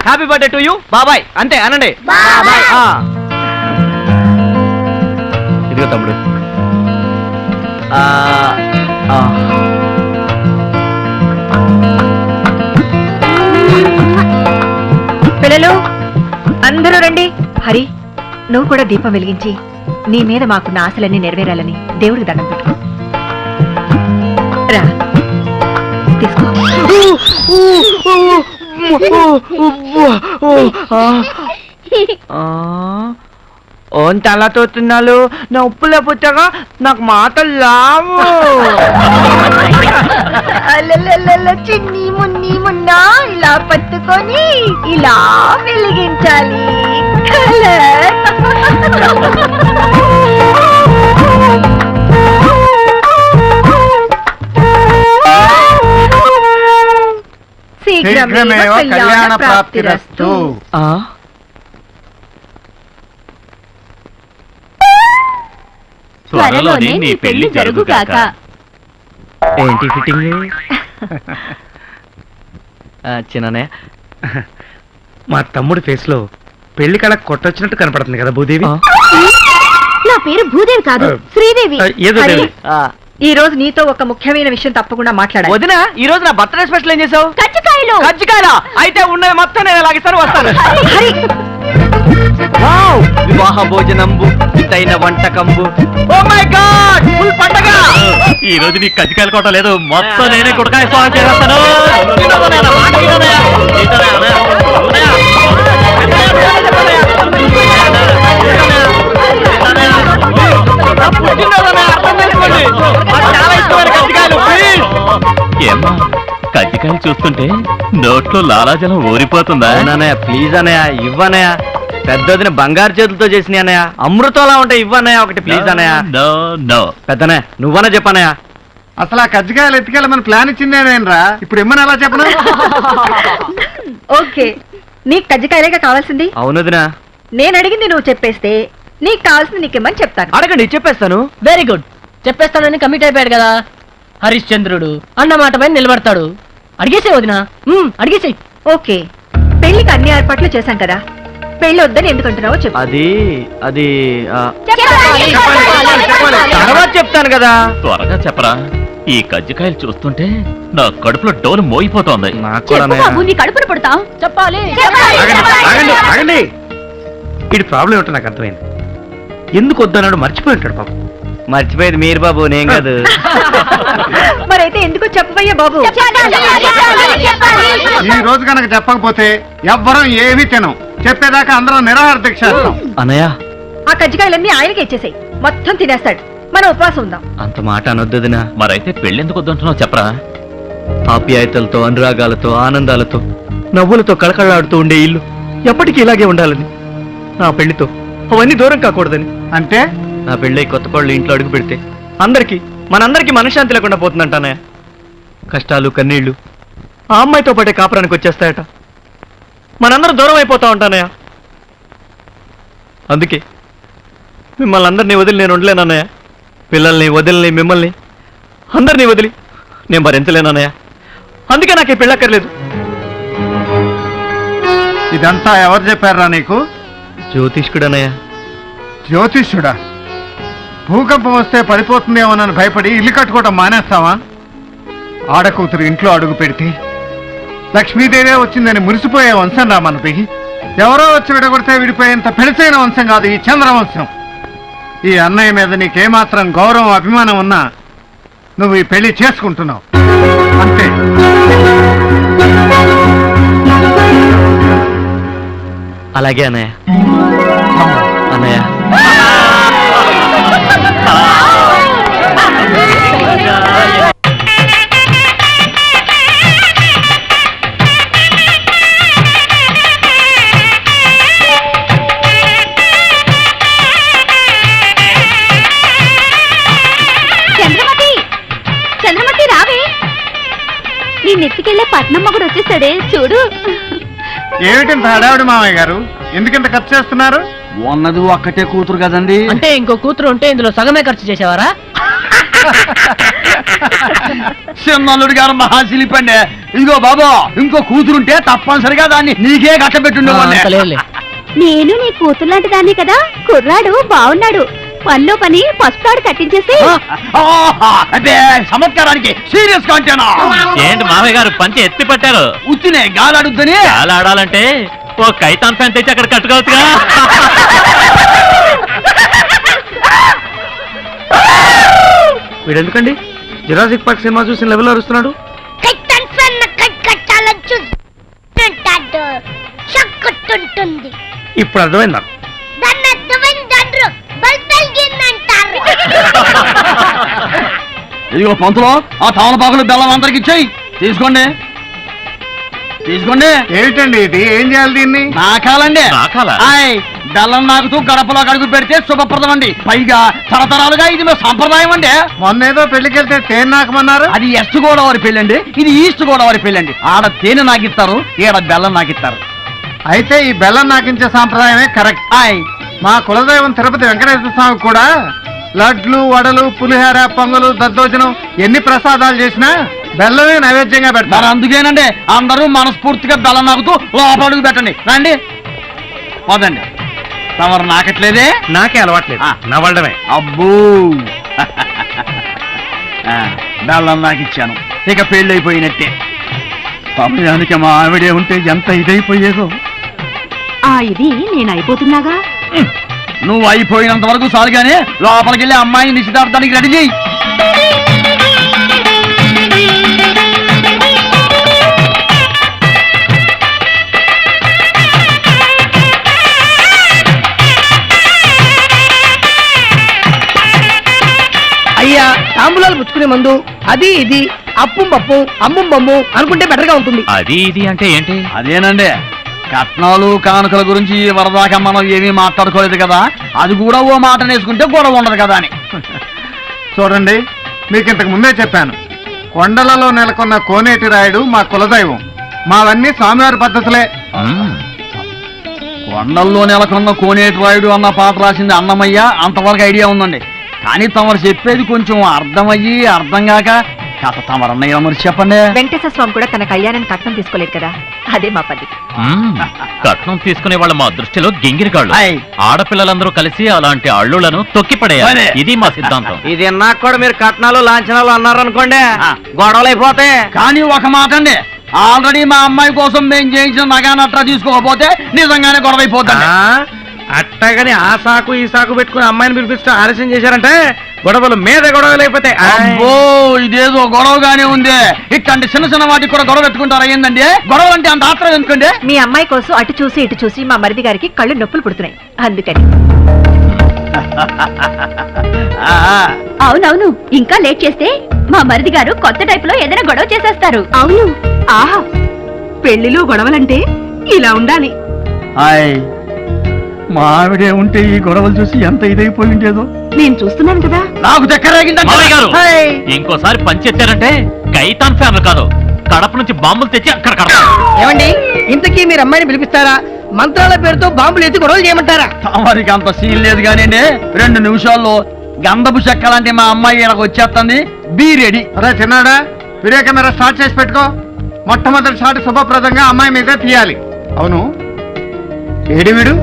Happy birthday to you బాబాయ్ అంతే అనండి. ఇదిగో తమ్ముడు. పిల్లలు అందరూ రండి. హరి, నువ్వు కూడా దీపం వెలిగించి నీ మీద మాకున్న ఆశలన్నీ నెరవేరాలని దేవుడికి దండం పెట్టు. రా తీసుకో. తలతో తిన్నాలు నొప్పులే పుట్టగా నాకు మాటలు లావు. చిన్ని మున్ని మున్నా ఇలా పట్టుకొని ఇలా వెలిగించాలి. శీఘ్రమేవ కళ్యాణ ప్రాప్తిరస్తు. త్వరలోనే నీ పెళ్లి జరుగుగాక. ఏంటి ఫిట్టింగ్? చిన్ననే మా తమ్ముడి ఫేస్ లో పెళ్లి కళ కొట్టొచ్చినట్టు కనపడుతుంది కదా భూదేవి. నా పేరు భూదేవి కాదు, శ్రీదేవి. ఏదో దేవి. ఈ రోజు నీతో ఒక ముఖ్యమైన విషయం తప్పకుండా మాట్లాడాలి. వదినా, ఈ రోజు నా బర్త్డే స్పెషల్ ఏం చేసావు? కజ్జికాయలు. కజ్జికాయలా? అయితే ఉన్నది మొత్తం నేను లాగిస్తాను, వస్తాను. వివాహ భోజనంబు ఇతైన వంటకంబు. ఓ మై గాడ్, ఫుల్ పండగ. ఈ రోజు నీకు కజ్జికాయలు కొట్ట లేదు, మొత్తం నేనే కుడకాయ స్వాగతం చేస్తాను. ఏమ్మా, కజ్జికాయలు చూస్తుంటే నోట్లో లాలాజలం ఊరిపోతుందా? ప్లీజ్ అన్నయ్య, ఇవ్వనయ్య. పెద్దదిని బంగారు చేతులతో చేసిన అన్నయ్య, అమృతంలా ఉంటాయి. ఇవ్వనయ్య ఒకటి ప్లీజ్ అన్నయ్య. పెద్దనే నువ్వనే చెప్పనయ్య. అసలు ఆ కజ్జికాయలు ఎత్తుకెళ్ళమని ప్లాన్ ఇచ్చిందేనేనరా, ఇప్పుడు ఇమ్మని ఎలా చెప్పను? ఓకే, నీకు కజ్జికాయలేగా కావాల్సింది? అవునదినా. నేను అడిగింది నువ్వు చెప్పేస్తే నీకు కావాల్సింది నీకేమని చెప్తాను. అడగండి, చెప్పేస్తాను. వెరీ గుడ్, చెప్పేస్తానని కమిట్ అయిపోయాడు కదా హరిశ్చంద్రుడు. అన్నమాట పైన నిలబడతాడు. అడిగేసే వదినా, అడిగేసే. ఓకే, పెళ్లికి అన్ని ఏర్పాట్లు చేశాం కదా, పెళ్లి వద్దని ఎందుకంటున్నావో చెప్పు. అది తర్వాత చెప్తాను కదా. త్వరగా చెప్పరా, ఈ కజ్జికాయలు చూస్తుంటే నా కడుపులో డోలు మోగిపోతోంది. నాకు కూడా కడుపును పడతా చెప్పాలి. ఆగండి, వీడి ప్రాబ్లం ఏంటో నాకు అర్థమైంది. ఎందుకు వద్దన్నాడు మర్చిపోయి ఉంటాడు పాపం. మర్చిపోయేది మీరు బాబు, నేను కాదు. మరైతే ఎందుకు చెప్పబోయే బాబు? ఈ రోజు కనుక చెప్పకపోతే ఎవ్వరం ఏమీ తినం. చెప్పేదాకా అందరం నిరాహార దీక్ష చేస్తాం. అన్నయ్య, ఆ కజ్జికాయలన్నీ ఆయనకి ఇచ్చేసాయి, మొత్తం తినేస్తాడు. మనం ఉపవాసం ఉందాం. అంత మాట అనొద్దుదినా. మరైతే పెళ్ళెందుకు వద్దంటున్నావు చెప్పరా? ఆప్యాయతలతో, అనురాగాలతో, ఆనందాలతో, నవ్వులతో కళకళలాడుతూ ఉండే ఇల్లు ఎప్పటికీ ఇలాగే ఉండాలని, నా పెళ్లితో అవన్నీ దూరం కాకూడదని. అంటే నా పెళ్ళై కొత్త కోళ్ళు ఇంట్లో అడుగు పెడితే మనందరికీ మనశ్శాంతి లేకుండా పోతుందంటానయ్య. కష్టాలు, కన్నీళ్లు ఆ అమ్మాయితో పాటే కాపురానికి వచ్చేస్తాయట. మనందరం దూరం అయిపోతా ఉంటానయ్య. అందుకే మిమ్మల్ని అందరినీ వదిలి నేను ఉండలేనన్నయ్య. పిల్లల్ని వదిలిని, మిమ్మల్ని అందరినీ వదిలి నేను భరించలేనన్నయ్య. అందుకే నాకు ఈ పెళ్ళక్కర్లేదు. ఇదంతా ఎవరు చెప్పారా నీకు? జ్యోతిష్కుడన్నయ్య. జ్యోతిష్యుడా? భూకంపం వస్తే పడిపోతుందేమోనని భయపడి ఇల్లు కట్టుకోవడం మానేస్తావా? ఆడకూతురు ఇంట్లో అడుగు పెడితే లక్ష్మీదేవే వచ్చిందని మురిసిపోయే వంశం రా మనది. ఎవరో వచ్చి విడగొడితే విడిపోయేంత పెడిసైన వంశం కాదు ఈ చంద్రవంశం. ఈ అన్నయ్య మీద నీకేమాత్రం గౌరవం, అభిమానం ఉన్నా నువ్వు ఈ పెళ్లి చేసుకుంటున్నావు అంతే. అలాగే అన్నయ్య. అన్నయ్య, చంద్రమతి రావే, నీ నెత్తికెళ్ళే పట్నం మొగుడు వచ్చేసాడే చూడు. ఏమిటింత హడావిడి మామయ్య గారు? ఎందుకింత ఖర్చు చేస్తున్నారు? ఉన్నది ఒక్కటే కూతురు కదండి. అంటే ఇంకో కూతురు ఉంటే ఇందులో సగమే ఖర్చు చేసేవారా? చిన్నల్లుడు గారు మహాశిలిపండి. ఇదిగో బాబా, ఇంకో కూతురుంటే తప్పనిసరిగా దాన్ని నీకే కట్టబెట్టుండేవాడిని. అంత లేదులే. నేను నీ కూతురులాంటి దాన్ని కదా. కుర్రాడు బాగున్నాడు. పనిలో పని పసుపాడు కట్టించేసి అంటే చమత్కారానికి సీరియస్ గా అంటేనా? ఏంటి మామయ్య గారు పంచి ఎత్తి పట్టారు? ఉత్తినే గాలాడుద్దని. చాలా ఆడాలంటే ఓ కైతాన్ ఫ్యాన్ తెచ్చి అక్కడ కట్టుకోవచ్చుగా. వీడు ఎందుకండి జురాసిక్ పార్క్ సినిమా చూసిన లెవెల్ అరుస్తున్నాడు? ఇప్పుడు అర్థమైంది నాకు. ఇదిగో పంతులో, ఆ తమలపాకులు బెల్లం అందరికి ఇచ్చేయి. తీసుకోండి తీసుకోండి. ఏమిటండి ఇది? ఏం చేయాలి దీన్ని? నాకాలండి. నాకాలా? ఆయ్, బెల్లం నాకుతూ గడపలో అడుగు పెడితే శుభప్రదం అండి. పైగా తరతరాలుగా ఇది మా సంప్రదాయం అండి. మొన్న ఏదో పెళ్లికెళ్తే తేనె నాకమన్నారు. అది వెస్ట్ గోదావరి పెళ్ళండి, ఇది ఈస్ట్ గోదావరి పెళ్ళండి. ఆడ తేనె నాకిస్తారు, ఈడ బెల్లం నాకిస్తారు. అయితే ఈ బెల్లం నాకించే సాంప్రదాయమే కరెక్ట్. ఆయ్, మా కులదైవం తిరుపతి వెంకటేశ్వర స్వామి కూడా లడ్లు, వడలు, పులిహార, పొంగలు, దద్దోజనం ఎన్ని ప్రసాదాలు చేసినా బెల్లమే నైవేద్యంగా మరి పెడతారు. అందుకేనండి అందరూ మనస్ఫూర్తిగా బెల్లం నాకుతూ లోపల అడుగు పెట్టండి. రండి, పోదండి. తమరు నాకట్లేదే? నాకే అలవాట్లేదు, నవ్వడమే. అబ్బో, బెల్లం నాకిచ్చాను, ఇక పెళ్ళైపోయినట్టే. సమయానికి మా ఆవిడే ఉంటే ఎంత ఇదైపోయేదో. ఇది నేను అయిపోతున్నాగా. నువ్వు అయిపోయినంత వరకు సాలుగానే లోపలికి వెళ్ళి అమ్మాయిని నిశ్చితార్థానికి రెడీ చేయి. అయ్యా, తాంబూలాలు పుచ్చుకునే ముందు అది ఇది అప్పుం పప్పు అమ్ముం బొమ్ము అనుకుంటే బెటర్ గా ఉంటుంది. అది ఇది అంటే ఏంటి? అదేనండి, కట్నాలు కానుకల గురించి వరదాకా మనం ఏమీ మాట్లాడుకోలేదు కదా, అది కూడా ఓ మాట నేసుకుంటే గొడవ ఉండదు కదా అని. చూడండి, మీకు ఇంతకు ముందే చెప్పాను, కొండలలో నెలకొన్న కోనేటి రాయుడు మా కులదైవం. మావన్నీ స్వామివారి పద్ధతులే. కొండల్లో నెలకొన్న కోనేటి రాయుడు అన్న పాట రాసింది అన్నమయ్య, అంతవరకు ఐడియా ఉందండి. కానీ తమరు చెప్పేది కొంచెం అర్థమయ్యి అర్థం కాక కథ తమరన్నయ్య మరి చెప్పండి. వెంకటేశ్వర స్వామి కూడా తన కళ్యాణాన్ని కట్నం తీసుకోలేదు కదా, అదే మా పద్ధతి. కట్నం తీసుకునే వాళ్ళ మా దృష్టిలో గింగిరి కాళ్ళు. ఆయ్. ఆడపిల్లలందరూ కలిసి అలాంటి అల్లులను తొక్కిపడేయాలి. అదే. ఇది మా సిద్ధాంతం. ఇది నాకు కూడా మీరు కట్నాలు లాంఛనాలు అన్నారనుకోండి, గొడవలు అయిపోతాయి. కానీ ఒక మాట అండి, ఆల్రెడీ మా అమ్మాయి కోసం మేము చేయించిన నగానట్రా తీసుకోకపోతే నిజంగానే గొడవ అయిపోతుంది. అట్టగాని ఆ సాకు ఈ సాకు పెట్టుకుని అమ్మాయిని పిలిపిస్తూ ఆలస్యం చేశారంటే గొడవలు మీద గొడవలు అయిపోతాయి. అబ్బో, ఇదేదో గొడవగానే ఉంది. ఇట్లాంటి చిన్న చిన్న వాటికి కూడా గొడవ పెట్టుకుంటారా ఏందండి? గొడవ అంటే అంత ఆత్రం ఎందుకండి? మీ అమ్మాయి కోసం అటు చూసి ఇటు చూసి మా మరిది గారికి కళ్ళు నొప్పులు పుడుతున్నాయి, అందుకని. అవునవును, ఇంకా లేట్ చేస్తే మా మరిది గారు కొత్త టైప్ లో ఏదైనా గొడవ చేసేస్తారు. అవును. ఆహా, పెళ్లిలో గొడవలంటే ఇలా ఉండాలి. హాయ్, మా ఆవిడే ఉంటే ఈ గొడవలు చూసి ఎంత ఇదైపోయిందేదో. నేను చూస్తున్నాను కదా. నాకు మామయ్య గారు, హాయ్. ఇంకోసారి పంచెత్తారంటే కైతాన్ ఫ్యాన్లు కాదు, కడప నుంచి బాంబులు తెచ్చి అక్కడ కడతారు. ఏమండి, ఇంతకీ మీరు అమ్మాయిని పిలిపిస్తారా, మంత్రాల పేరుతో బాంబులు ఎత్తి గొడవలు చేయమంటారా? తమరికి అంత సీన్ లేదు కానివ్వండి, 2 నిమిషాల్లో గంధపు చెక్క లాంటి మా అమ్మాయి ఇక్కడికి వచ్చేస్తుంది. Be ready. అరే చిన్నాడా, వీడియో కెమెరా స్టార్ట్ చేసి పెట్టుకో. మొట్టమొదటి షాట్ శుభప్రదంగా అమ్మాయి మీద తీయాలి. అవును, ఏడి వీడు?